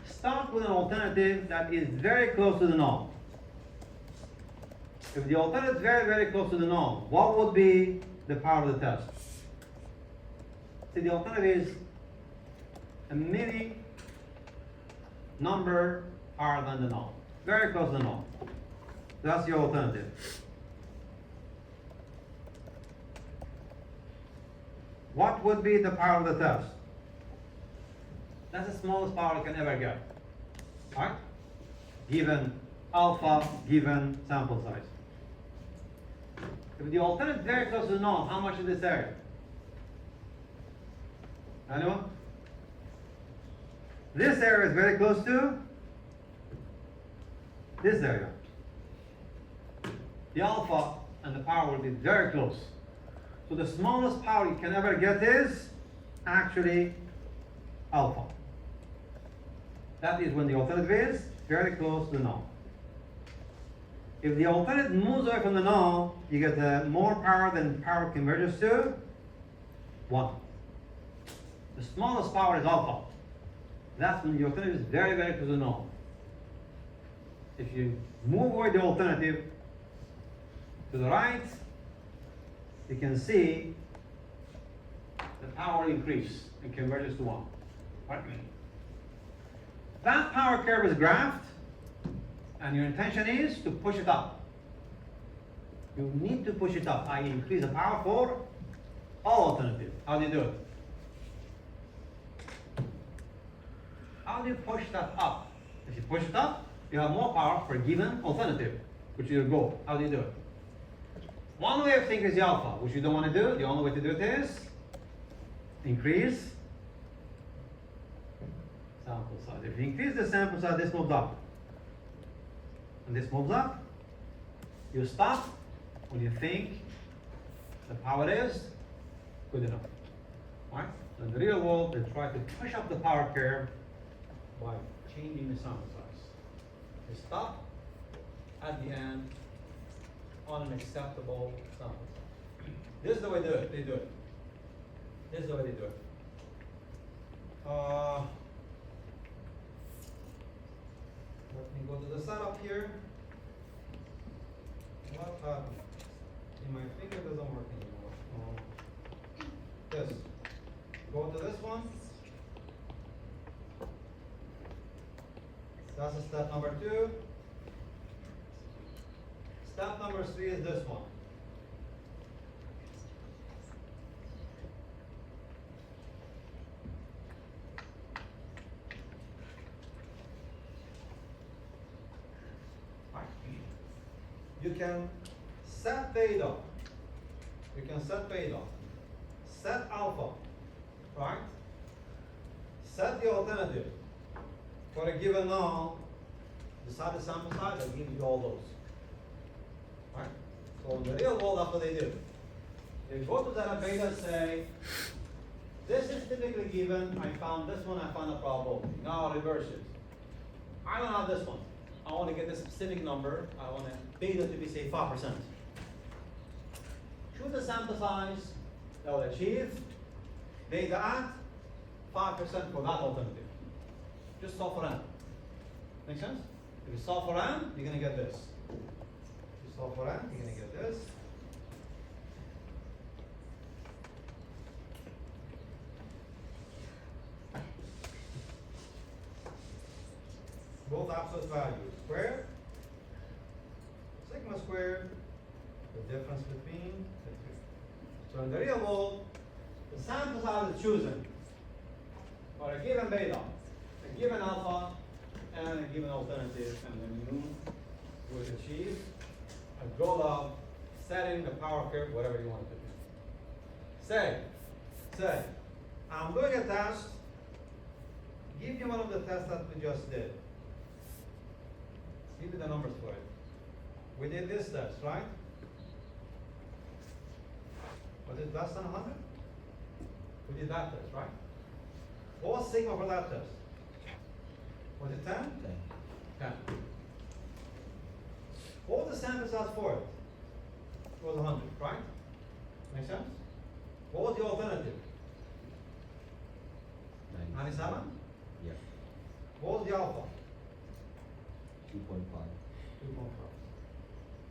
start with an alternative that is very close to the null. If the alternative is very, very close to the null, what would be the power of the test? See, the alternative is a mini number higher than the null. Very close to the null. That's your alternative. What would be the power of the test? That's the smallest power you can ever get. Right? Given alpha, given sample size. If the alternative is very close to the null, how much is this area? Anyone? This area is very close to this area. The alpha and the power will be very close. So the smallest power you can ever get is actually alpha. That is when the alternative is very close to the null. If the alternative moves away from the null, you get more power than power converges to 1. The smallest power is alpha. That's when the alternative is very, very close to the null. If you move away the alternative to the right, you can see the power increase and converges to 1. Right? That power curve is graphed, and your intention is to push it up. You need to push it up, i.e. increase the power for all alternatives. How do you do it? How do you push that up? If you push it up, you have more power for a given alternative, which is your goal. How do you do it? One way of thinking is the alpha, which you don't want to do. The only way to do it is increase sample size. If you increase the sample size, this moves up. And this moves up. You stop when you think the power is good enough. Right? So in the real world, they try to push up the power curve by changing the sample size. They stop at the end on an acceptable sample size. This is the way they do it. This is the way they do it. Let me go to the setup here. What happened? See, my finger doesn't work anymore. This. Go to this one. That's step number 2. Step number 3 is this one. You can set beta. You can set beta. Set alpha. Right? Set the alternative. For a given null, decide the sample size, I'll give you all those. Right? So in the real world, that's what they do. They go to that beta and say, this is typically given, I found this one, I found a probability. Now I'll reverse it. I don't have this one. I want to get this specific number. I want beta to be, say, 5%. Choose the sample size that will achieve beta at 5% for that alternative. Just solve for n. Make sense? If you solve for n, you're going to get this. If you solve for n, you're going to get this. Both absolute values. Squared, sigma squared, the difference between the two. So in the real world, the sample size is chosen for a given beta, a given alpha, and a given alternative, and then you would achieve a goal of setting the power curve, whatever you want to do. Say, I'm doing a test. Give me one of the tests that we just did. Give me the numbers for it. We did this test, right? Was it less than 100? We did that test, right? What was sigma for that test? Was it 10? 10. What was the sample size for it? It was 100, right? Make sense? What was the alternative? 97? Yeah. What was the alpha? 2.5. 2.5.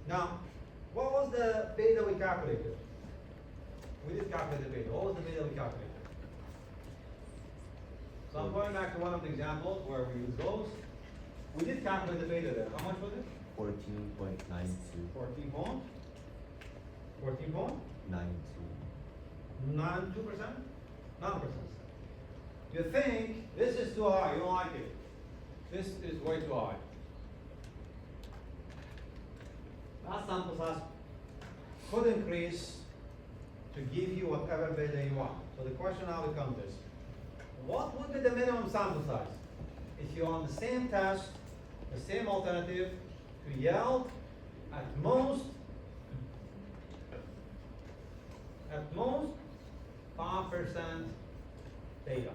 Now, what was the beta we calculated? We did calculate the beta. What was the beta we calculated? So I'm going back to one of the examples where we use those. We did calculate the beta there. How much was it? 14.92. 14 point? 14 point? 92. 2%? 9%. You think this is too high, you don't like it. This is way too high. That sample size could increase to give you whatever beta you want. So the question now becomes this. What would be the minimum sample size? If you're on the same test, the same alternative, to yield at most 5% beta.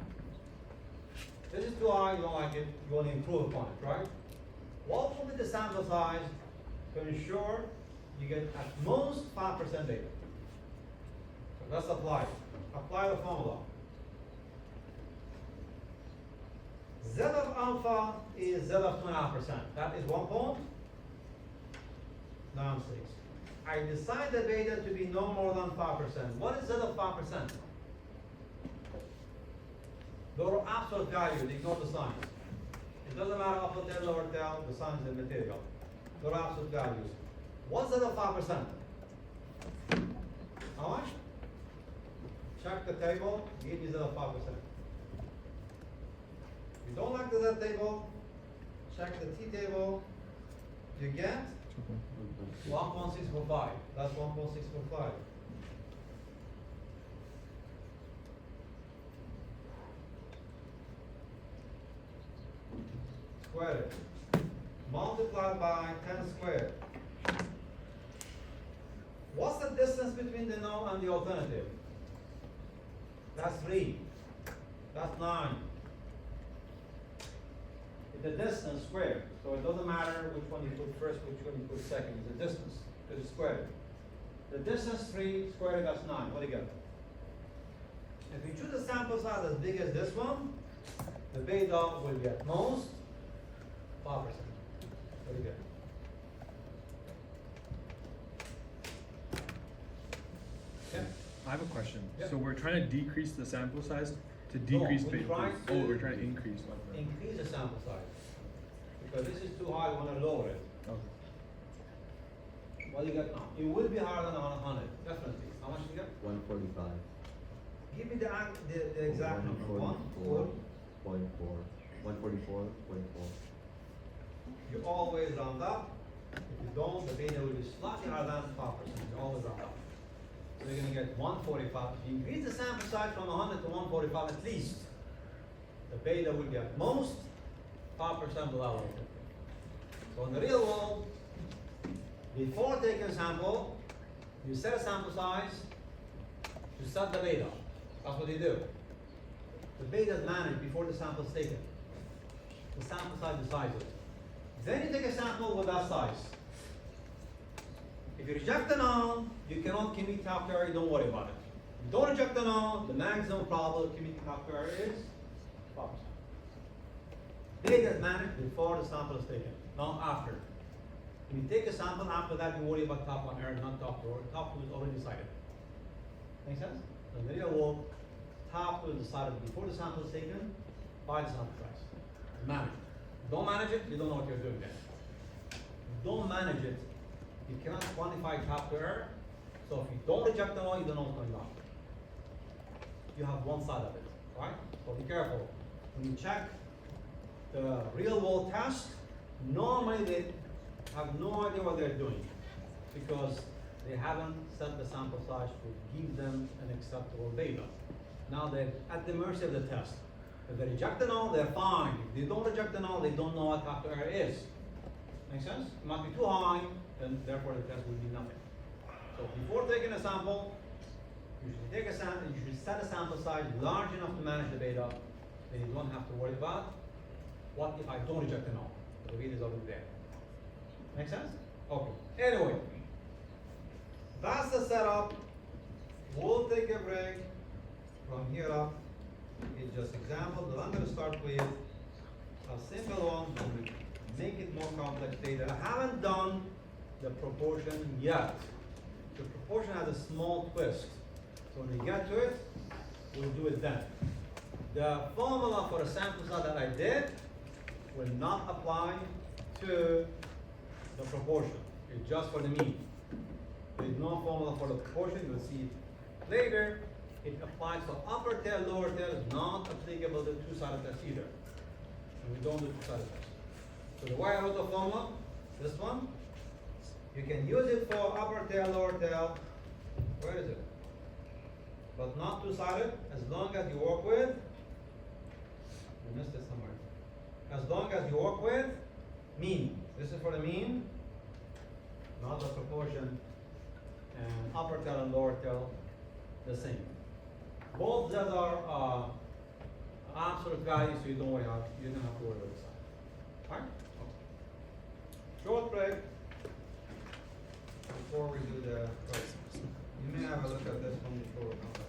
This is too high, you don't like it, you want to improve upon it, right? What will be the sample size to ensure you get at most 5% beta? So let's apply it. Apply the formula. Z of alpha is Z of 2.5%. That is 1.96. I decide the beta to be no more than 5%. What is Z of 5%? Lower absolute value, ignore the signs. It doesn't matter upper tail, lower tail, the sign is immaterial. Lower absolute values. What's Z of 5%? How much? Check the table, give me Z of 5%. If you don't like the Z table, check the T table, you get 1.645. That's 1.645. Square it. Multiplied by 10 squared. What's the distance between the no and the alternative? That's 3. That's 9. It's the distance squared. So it doesn't matter which one you put first, which one you put second. It's the distance, because it's squared. The distance 3 squared, that's 9. What do you get? If you choose a sample size as big as this one, the beta will be at most 5%. What do you get? Yeah. I have a question. Yeah. So we're trying to decrease the sample size to decrease we're beta. trying Oh, to we're trying to increase. Okay. Increase the sample size. Because this is too high, we want to lower it. Okay. What do you get now? It will be higher than 100, definitely. How much do you get? 145. Give me the exact number. 144. 144.4. You always round up. If you don't, the beta will be slightly higher than 5%. You always round up. So you're going to get 145. If you increase the sample size from 100 to 145 at least, the beta will be at most 5% below. So in the real world, before taking a sample, you set a sample size to set the beta. That's what you do. The beta is managed before the sample is taken. The sample size decides it. Then you take a sample with that size. If you reject the null, you cannot commit after error, don't worry about it. If you don't reject the null, the maximum probable committing after error is 5%. Beta is managed before the sample is taken, not after. When you take a sample, after that you worry about top one error, not top two. Top two is already decided. Make sense? So in the real world, top two is decided before the sample is taken by the sample size. Manage it. Don't manage it, you don't know what you're doing then. Don't manage it, you cannot quantify top to error. So if you don't reject the null, you don't know what's going on. You have one side of it, right? So be careful. When you check the real world test, normally they have no idea what they're doing because they haven't set the sample size to give them an acceptable beta. Now they're at the mercy of the test. If they reject the null, they're fine. If they don't reject the null, they don't know what top to error is. Make sense? It might be too high, then therefore the test will be nothing. So before taking a sample, you should take a sample, you should set a sample size large enough to manage the beta, then you don't have to worry about what if I don't reject the null. The beta is already there. Make sense? Okay. Anyway, that's the setup. We'll take a break from here up. It's just example, but I'm going to start with a simple one and make it more complex data. I haven't done the proportion yet. The proportion has a small twist. So when we get to it, we'll do it then. The formula for the sample size that I did will not apply to the proportion. It's just for the mean. There is no formula for the proportion. You'll see it later. It applies for upper tail, lower tail. Is not applicable to two-sided test either. And we don't do two-sided tests. So the way I wrote the formula, this one, you can use it for upper tail, lower tail. Where is it? But not two-sided, as long as you work with, we missed it somewhere. As long as you work with mean. This is for the mean, not the proportion, and upper tail and lower tail the same. Both that are absolute values, so you don't have to worry about the sign. Fine? Short break before we do the quiz. You may have a look at this one before we come back.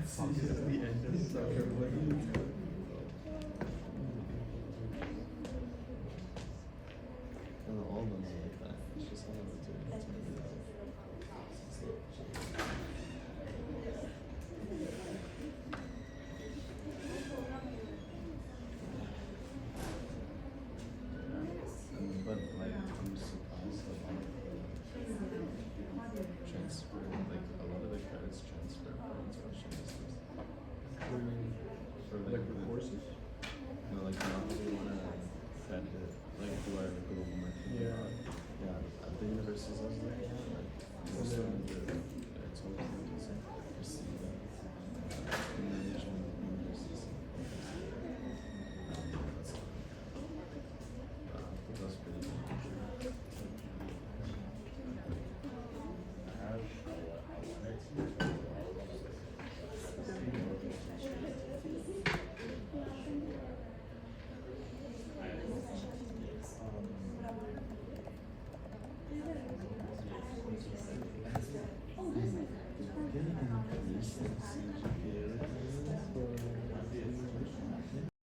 Fuck, this is the end of summer. What are you doing? All those are like that. It's just all of it. But like, I'm super